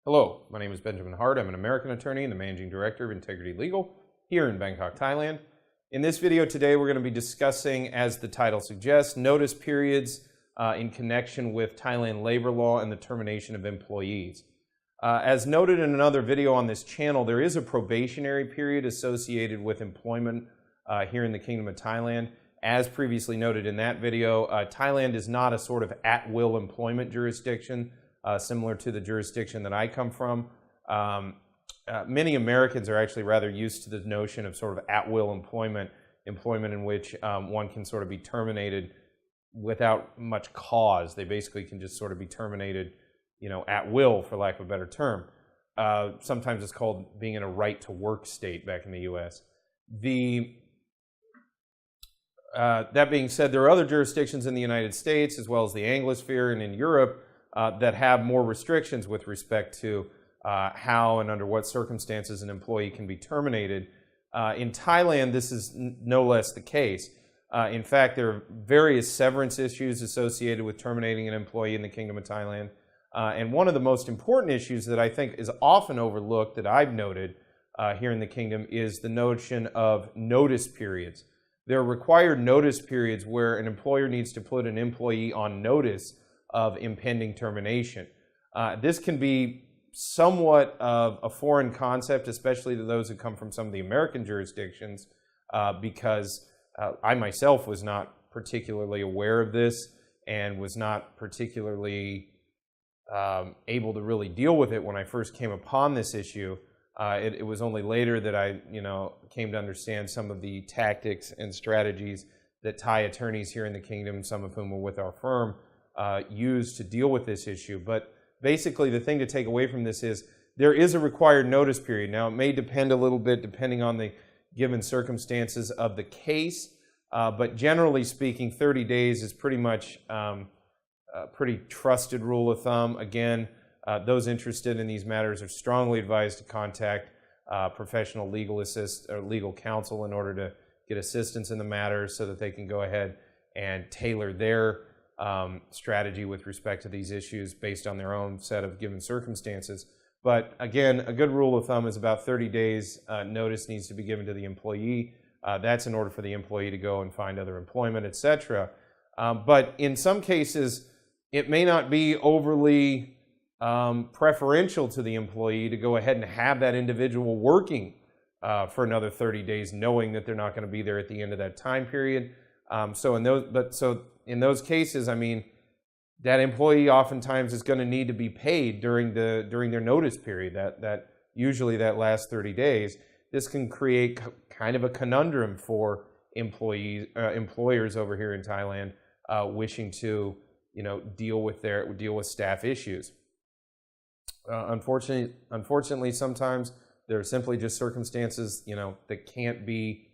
Hello, my name is Benjamin Hart. I'm an American attorney and the Managing Director of Integrity Legal here in Bangkok, Thailand. In this video today, we're going to be discussing, as the title suggests, notice periods in connection with Thailand labor law and the termination of employees. As noted in another video on this channel, there is a probationary period associated with employment here in the Kingdom of Thailand. As previously noted in that video, Thailand is not a sort of at-will employment jurisdiction, similar to the jurisdiction that I come from. Many Americans are actually rather used to the notion of sort of at-will employment in which one can sort of be terminated without much cause. They basically can just sort of be terminated, at will, for lack of a better term. Sometimes it's called being in a right-to-work state back in the U.S. That being said, there are other jurisdictions in the United States, as well as the Anglosphere and in Europe, that have more restrictions with respect to how and under what circumstances an employee can be terminated. In Thailand, this is no less the case. In fact, there are various severance issues associated with terminating an employee in the Kingdom of Thailand. And one of the most important issues that I think is often overlooked that I've noted here in the Kingdom is the notion of notice periods. There are required notice periods where an employer needs to put an employee on notice of impending termination. This can be somewhat of a foreign concept, especially to those who come from some of the American jurisdictions, because I myself was not particularly aware of this and was not particularly able to really deal with it when I first came upon this issue. It was only later that I, came to understand some of the tactics and strategies that Thai attorneys here in the Kingdom, some of whom were with our firm, use to deal with this issue. But basically, the thing to take away from this is there is a required notice period. Now, it may depend a little bit depending on the given circumstances of the case, but generally speaking, 30 days is pretty much a pretty trusted rule of thumb. Again, those interested in these matters are strongly advised to contact professional legal counsel in order to get assistance in the matter so that they can go ahead and tailor their strategy with respect to these issues based on their own set of given circumstances. But again, a good rule of thumb is about 30 days notice needs to be given to the employee. That's in order for the employee to go and find other employment, etc. But in some cases, it may not be overly preferential to the employee to go ahead and have that individual working for another 30 days, knowing that they're not going to be there at the end of that time period. So in those cases, that employee oftentimes is going to need to be paid during their notice period. That usually that last 30 days. This can create kind of a conundrum for employers over here in Thailand wishing to deal with staff issues. Unfortunately, sometimes there are simply just circumstances that can't be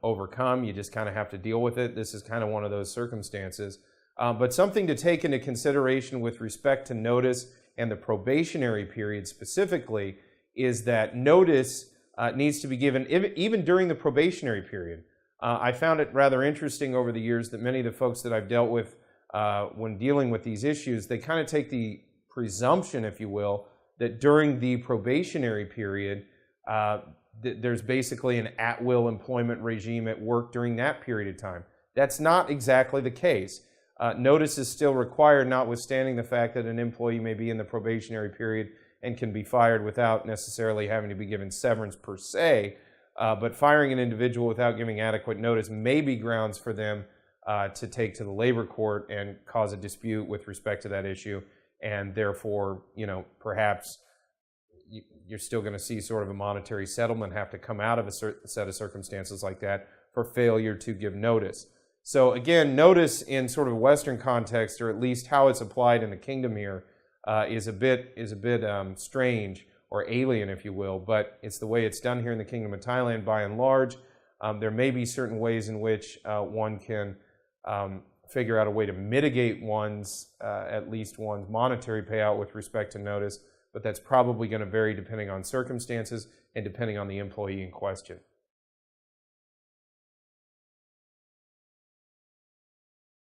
overcome. You just kind of have to deal with it. This is kind of one of those circumstances. But something to take into consideration with respect to notice and the probationary period specifically is that notice needs to be given even during the probationary period. I found it rather interesting over the years that many of the folks that I've dealt with when dealing with these issues, they kind of take the presumption, if you will, that during the probationary period, there's basically an at-will employment regime at work during that period of time. That's not exactly the case. Notice is still required, notwithstanding the fact that an employee may be in the probationary period and can be fired without necessarily having to be given severance per se. But firing an individual without giving adequate notice may be grounds for them to take to the labor court and cause a dispute with respect to that issue. And therefore, perhaps you're still going to see sort of a monetary settlement have to come out of a set of circumstances like that for failure to give notice. So again, notice in sort of a Western context, or at least how it's applied in the Kingdom here, is a bit strange or alien, if you will. But it's the way it's done here in the Kingdom of Thailand by and large. There may be certain ways in which one can figure out a way to mitigate at least one's monetary payout with respect to notice, but that's probably going to vary depending on circumstances and depending on the employee in question.